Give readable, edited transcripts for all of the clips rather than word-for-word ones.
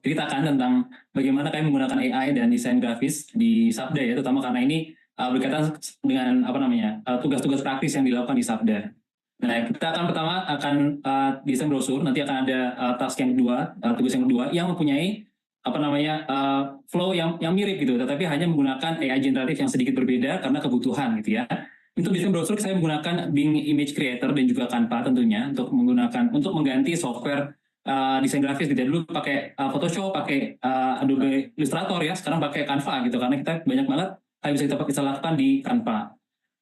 Ceritakan tentang bagaimana kami menggunakan AI dan desain grafis di Sabda ya, terutama karena ini berkaitan dengan tugas-tugas praktis yang dilakukan di Sabda. Nah, kita akan pertama desain brosur, nanti akan ada task yang kedua, tugas yang kedua yang mempunyai flow yang mirip gitu, tetapi hanya menggunakan AI generatif yang sedikit berbeda karena kebutuhan gitu ya. Untuk desain brosur saya menggunakan Bing Image Creator dan juga Canva tentunya untuk mengganti software desain grafis gitu ya. Dulu pakai Photoshop, pakai Adobe Illustrator ya, sekarang pakai Canva gitu karena kita banyak banget hal yang bisa lakukan di Canva.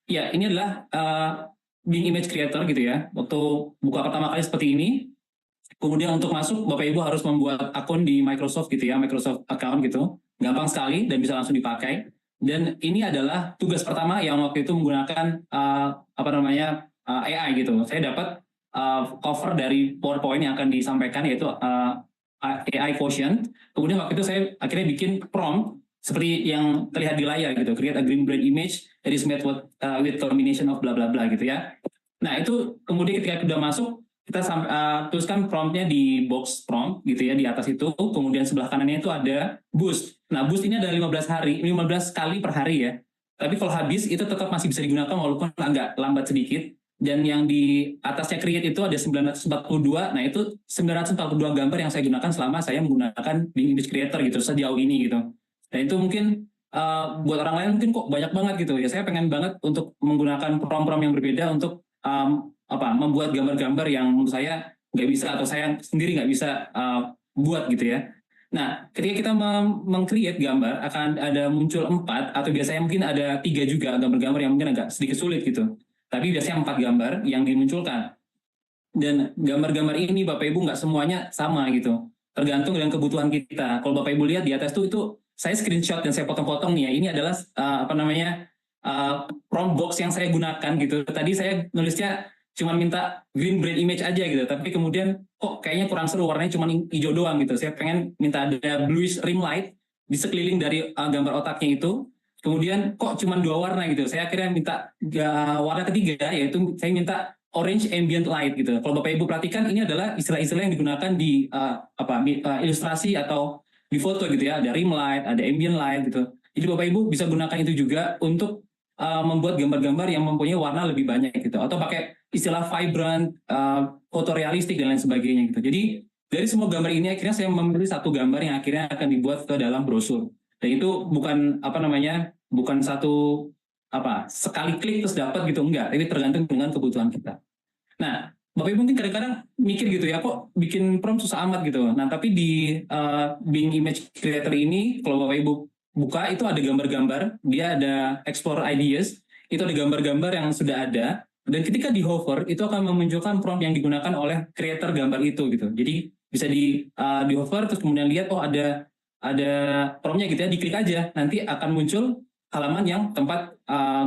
Ya, ini adalah Bing Image Creator gitu ya. Waktu buka pertama kali seperti ini, kemudian untuk masuk Bapak Ibu harus membuat akun di Microsoft gitu ya, Microsoft account gitu. Gampang sekali dan bisa langsung dipakai. Dan ini adalah tugas pertama yang waktu itu menggunakan AI gitu. Saya dapat cover dari PowerPoint yang akan disampaikan yaitu AI Quotient. Kemudian waktu itu saya akhirnya bikin prompt seperti yang terlihat di layar gitu, create a green brain image that is made with combination of bla bla bla gitu ya. Nah itu kemudian ketika sudah masuk kita tuliskan promptnya di box prompt gitu ya di atas itu, kemudian sebelah kanannya itu ada boost. Nah boost ini ada 15 kali per hari ya. Tapi kalau habis itu tetap masih bisa digunakan walaupun agak lambat sedikit. Dan yang di atasnya create itu ada 942. Nah itu 942 gambar yang saya gunakan selama saya menggunakan Bing Image Creator gitu sejauh ini gitu. Dan itu mungkin buat orang lain mungkin kok banyak banget gitu ya. Saya pengen banget untuk menggunakan prompt-prompt yang berbeda untuk membuat gambar-gambar yang menurut saya nggak bisa atau saya sendiri nggak bisa buat gitu ya. Nah, ketika kita meng-create gambar akan ada muncul 4 atau biasanya mungkin ada 3 juga gambar-gambar yang mungkin agak sedikit sulit gitu. Tapi biasanya 4 gambar yang dimunculkan. Dan gambar-gambar ini Bapak Ibu nggak semuanya sama gitu. Tergantung dengan kebutuhan kita. Kalau Bapak Ibu lihat di atas itu saya screenshot dan saya potong-potong nih ya. Ini adalah prompt box yang saya gunakan gitu. Tadi saya nulisnya cuma minta green brain image aja gitu, tapi kemudian kok kayaknya kurang seru, warnanya cuma hijau doang gitu. Saya pengen minta ada bluish rim light di sekeliling dari gambar otaknya itu. Kemudian kok cuma 2 warna gitu. Saya akhirnya minta warna ketiga, yaitu saya minta orange ambient light gitu. Kalau Bapak Ibu perhatikan ini adalah istilah-istilah yang digunakan di ilustrasi atau di foto gitu ya. Ada rim light, ada ambient light gitu. Jadi Bapak Ibu bisa gunakan itu juga untuk membuat gambar-gambar yang mempunyai warna lebih banyak gitu, atau pakai istilah vibrant, fotorealistik dan lain sebagainya gitu. Jadi dari semua gambar ini akhirnya saya memilih satu gambar yang akhirnya akan dibuat ke dalam brosur. Dan itu bukan satu sekali klik terus dapat gitu, enggak. Ini tergantung dengan kebutuhan kita. Nah, Bapak Ibu mungkin kadang-kadang mikir gitu ya, kok bikin prompt susah amat gitu. Nah, tapi di Bing Image Creator ini kalau Bapak Ibu buka itu ada gambar-gambar, dia ada explore ideas, itu ada gambar-gambar yang sudah ada, dan ketika di hover itu akan memunculkan prompt yang digunakan oleh creator gambar itu gitu. Jadi bisa di hover terus kemudian lihat ada promptnya gitu ya, diklik aja, nanti akan muncul halaman yang tempat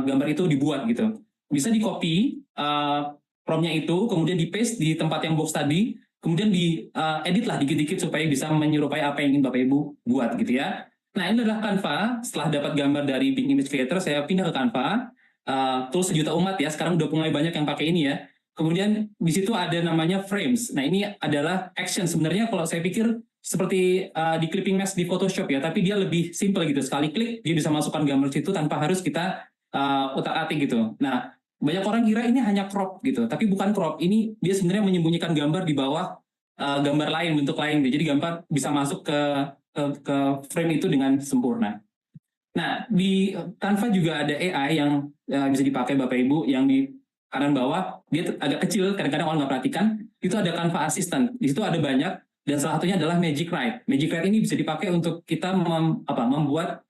gambar itu dibuat gitu. Bisa di copy promptnya itu, kemudian di paste di tempat yang box tadi, kemudian di edit lah dikit-dikit supaya bisa menyerupai apa yang ingin Bapak Ibu buat gitu ya. Nah ini adalah Canva. Setelah dapat gambar dari Bing Image Creator, saya pindah ke Canva. Tools sejuta umat ya, sekarang udah mulai banyak yang pakai ini ya. Kemudian di situ ada namanya frames. Nah ini adalah action. Sebenarnya kalau saya pikir seperti di clipping mesh di Photoshop ya, tapi dia lebih simple gitu. Sekali klik dia bisa masukkan gambar situ tanpa harus kita utak-atik gitu. Nah banyak orang kira ini hanya crop gitu, tapi bukan crop. Ini dia sebenarnya menyembunyikan gambar di bawah gambar lain, bentuk lain. Jadi gambar bisa masuk ke frame itu dengan sempurna. Nah, di Canva juga ada AI yang bisa dipakai Bapak Ibu, yang di kanan bawah, dia agak kecil, kadang-kadang orang nggak perhatikan, itu ada Canva Assistant. Di situ ada banyak, dan salah satunya adalah Magic Write. Magic Write ini bisa dipakai untuk kita membuat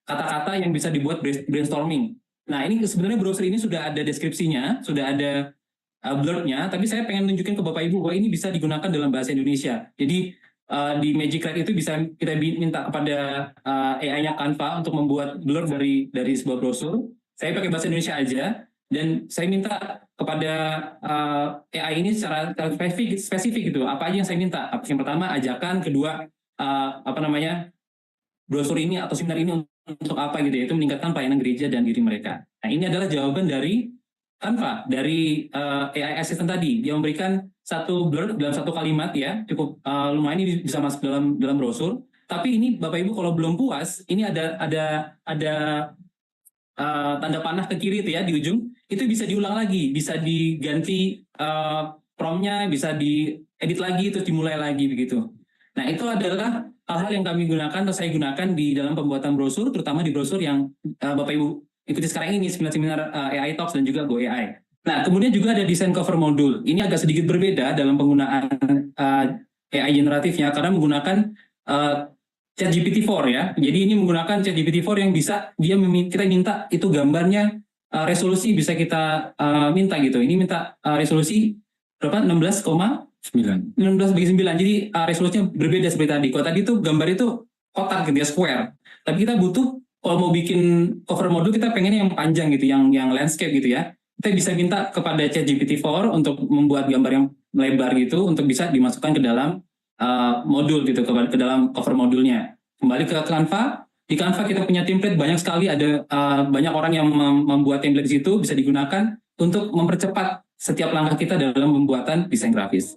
kata-kata yang bisa dibuat brainstorming. Nah, ini sebenarnya browser ini sudah ada deskripsinya, sudah ada blurb-nya, tapi saya pengen tunjukin ke Bapak Ibu bahwa ini bisa digunakan dalam bahasa Indonesia. Jadi di Magic Write itu bisa kita minta kepada AI-nya Canva untuk membuat blur dari sebuah brosur. Saya pakai bahasa Indonesia aja, dan saya minta kepada AI ini secara spesifik gitu. Apa aja yang saya minta? Yang pertama ajakan, kedua brosur ini atau seminar ini untuk apa gitu ya? Itu meningkatkan pelayanan gereja dan diri mereka. Nah ini adalah jawaban dari Canva dari AI assistant tadi. Dia memberikan satu blurb dalam satu kalimat ya, cukup lumayan, ini bisa masuk dalam brosur. Tapi ini Bapak Ibu kalau belum puas, ini ada tanda panah ke kiri itu ya di ujung, itu bisa diulang lagi, bisa diganti promptnya, bisa diedit lagi, terus dimulai lagi begitu. Nah itu adalah hal-hal yang kami gunakan atau saya gunakan di dalam pembuatan brosur, terutama di brosur yang Bapak Ibu ikuti sekarang ini, seminar AI Talks dan juga Go AI. Nah kemudian juga ada desain cover modul. Ini agak sedikit berbeda dalam penggunaan AI generatifnya karena menggunakan ChatGPT-4 ya. Jadi ini menggunakan ChatGPT-4 yang bisa kita minta itu gambarnya resolusi bisa kita minta gitu. Ini minta resolusi berapa? 16,9. 16:9. Jadi resolusinya berbeda seperti tadi. Kalau tadi itu gambar itu kotak gitu ya, square. Tapi kita butuh kalau mau bikin cover modul kita pengennya yang panjang gitu, yang landscape gitu ya. Kita bisa minta kepada ChatGPT-4 untuk membuat gambar yang lebar gitu untuk bisa dimasukkan ke dalam modul gitu, ke dalam cover modulnya. Kembali ke Canva, di Canva kita punya template banyak sekali, ada banyak orang yang membuat template di situ, bisa digunakan untuk mempercepat setiap langkah kita dalam pembuatan desain grafis.